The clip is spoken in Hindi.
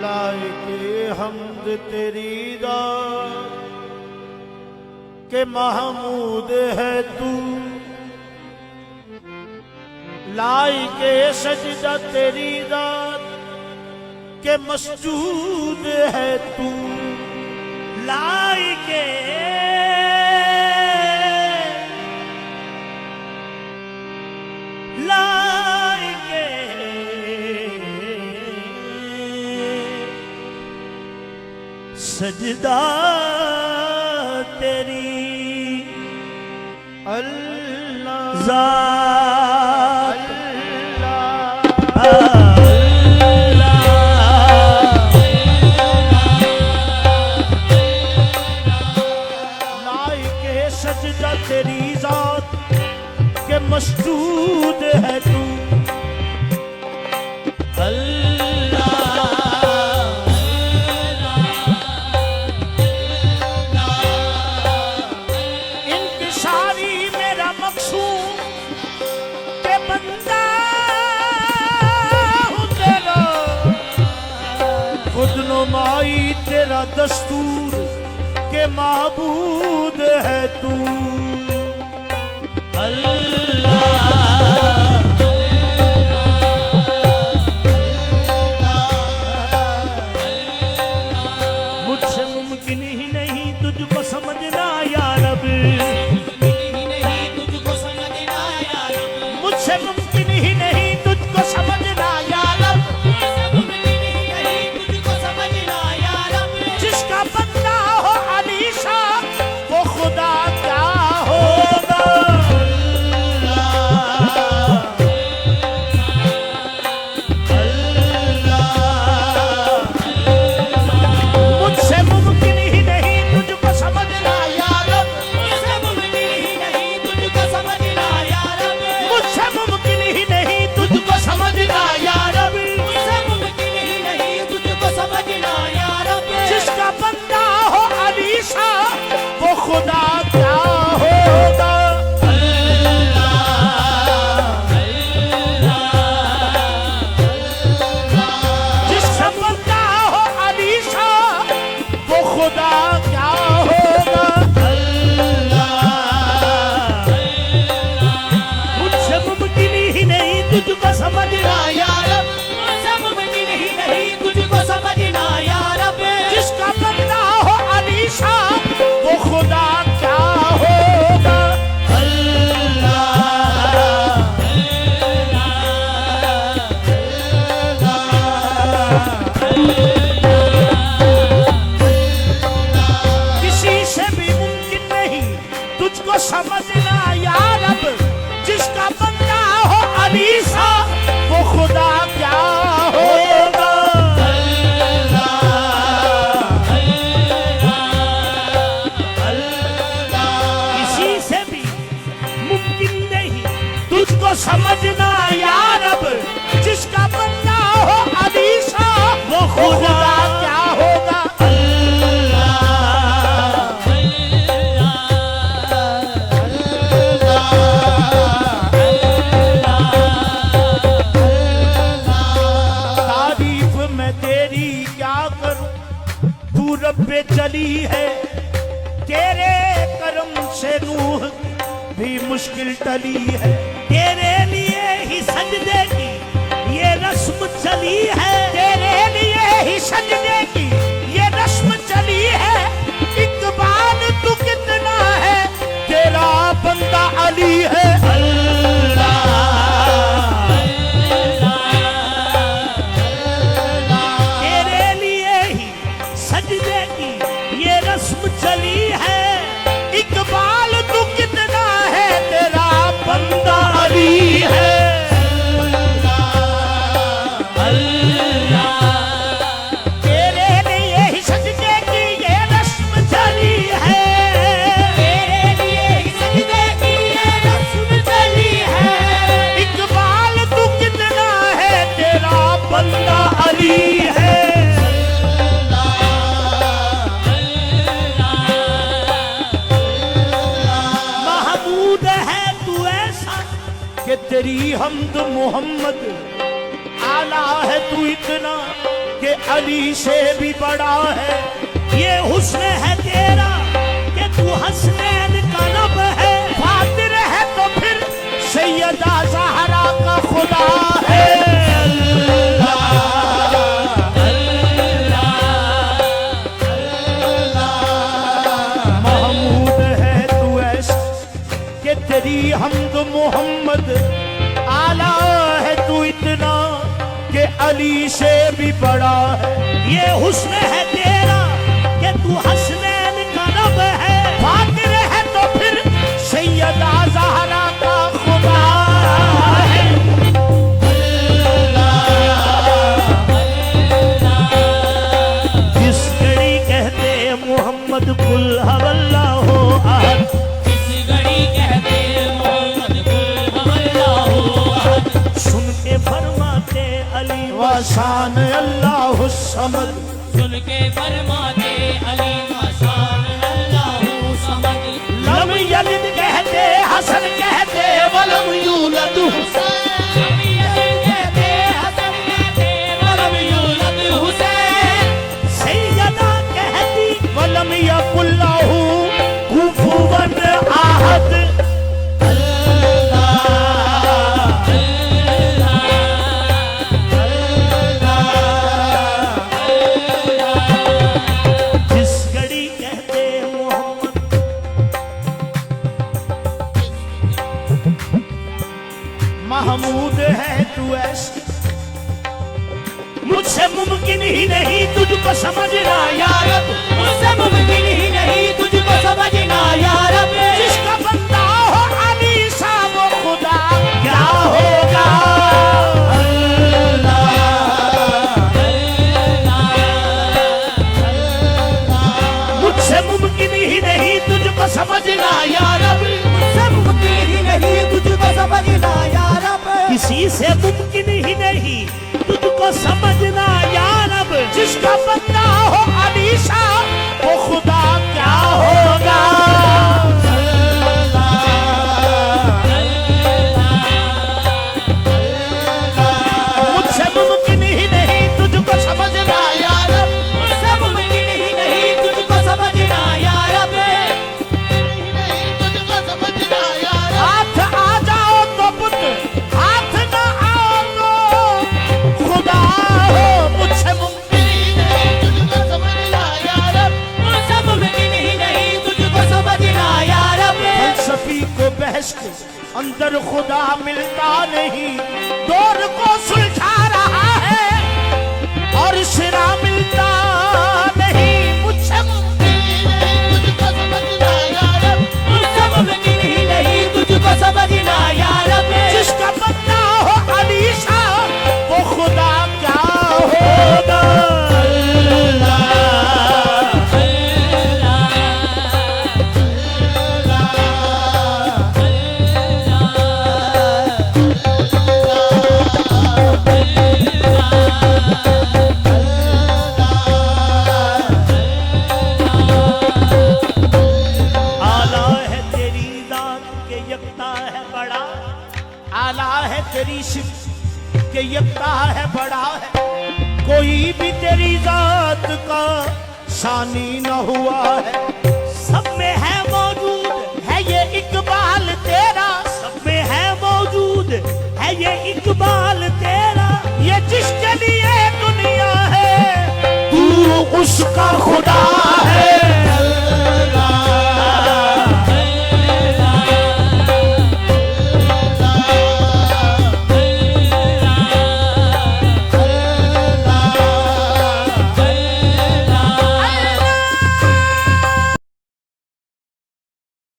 लायके हमद तेरी दात के महमूद है तू, लायके सजदा तेरी दात के मसजूद है तू, लायके सजदा तेरी अल्लाह ज़ात लायके सजदा तेरी ज़ात के मसजूद है तू माई तेरा दस्तूर के माबूद है तू अल्लाह। मुझसे मुमकिन ही नहीं तुझको समझना या रब, मुझसे मुमकिन ही नहीं तुझको समझना या रब, खुदा क्या होगा जिसका बंदा हो अलीशा वो खुदा क्या होगा मुझसे मुमकिन ही नहीं तुझको समझना या रब, मुझसे मुमकिन ही नहीं तुझको समझना या रब, जिसका बंदा हो अलीशा वो खुदा क्या होगा किसी से भी मुमकिन नहीं तुझको समझना या रब, जिसका बंदा हो अलीशा वो खुदा क्या होगा समझना या रब, जिसका बंदा हो अलीशा वो खुदा क्या होगा तारीफ मैं तेरी क्या करूं तू रब्बे चली है, तेरे करम से रूह भी मुश्किल टली है, तेरे लिए ही सजदे की ये रस्म चली है, तेरे लिए ही सजदे की ये रस्म चली है, इकबाल तू कितना है तेरा बंदा अली है अल्लाह। तेरे लिए ही सजदे की ये रस्म चली है, इकबाल तू कितना है तेरा बंदा अली है तेरे लिए ही सजदे की ये रस्म चली है, तेरे लिए ही सजदे की ये रस्म चली है, इकबाल तू कितना है तेरा बंदा अली है। महमूद है तू ऐसा कि तेरी हमद मोहम्मद आला है तू इतना कि अली से भी बड़ा है। ये हुस्न है तेरा कि तू हसनैन का रब है। फातिर है तो फिर सैयदा ज़हरा का खुदा है। महमूद है तू ऐसा कि तेरी हमद मोहम्मद आला है। तू इतना कि अली से भी बड़ा है। ये हुस्न है तेरा कि तू हसनैन का रब है। फातिर है तो फिर सैयदा ज़हरा का खुदा है। जिस घड़ी कहते मोहम्मद कुल हवल्लाहु अहद, इस घड़ी कहते मोहम्मद कुल हवल्लाहु अहद, सुन के फरमाते अली वशान अल्लाहु समद। सुन के फरमाते अली मशान अल्लाहु समद। लम यलिद कहते हसन कहते वलम यूलद हुसैन। लम यलिद कहते हसन कहते वलम यूलद हुसैन। सैयदा कहती वलम यकुल लहू कुफुवन अहद। जिस घड़ी कहते मोहम्मद महमूद है तू ऐसी, मुझसे मुमकिन ही नहीं तुझको समझना या रब। मुझसे मुमकिन ही नहीं तुझको समझना या रब। जिसका बंदा हो अली सा वो खुदा क्या होगा। मुझसे मुमकिन ही नहीं तुझको समझना या रब। मुझसे मुमकिन ही नहीं तुझको समझना या रब। किसी से मुमकिन ही नहीं तुझको समझना या रब। जिसका बंदा हो अली सा वो खुदा क्या होगा। मुझसे मुमकिन ही नहीं तुझको समझना या रब। मुझसे मुमकिन ही नहीं तुझको समझना या रब। हाथ आ जाओ तो बुत, हाथ ना आओ तो खुदा हो। मुझसे मुमकिन ही नहीं तुझको समझना या रब। मुझसे मुमकिन ही नहीं तुझको समझना या रब। फलसफी को बहस के अंदर खुदा मिलता नहीं। दौर को सुलझा रहा है और सिरा मिलता नहीं। मुझसे मुमकिन ही नहीं तुझको समझना या रब। मुझसे मुमकिन ही नहीं तुझको समझना या रब। जिसका बंदा हो अली सा वो खुदा क्या होगा। आला है तेरी दात के यकता है बड़ा। आला है तेरी सिफ़त के यकता है बड़ा है। कोई भी तेरी जात का शानी न हुआ है। सब में है मौजूद है ये इकबाल तेरा। सब में है मौजूद है ये इकबाल तेरा। ये जिसके लिए दुनिया है तू उसका खुदा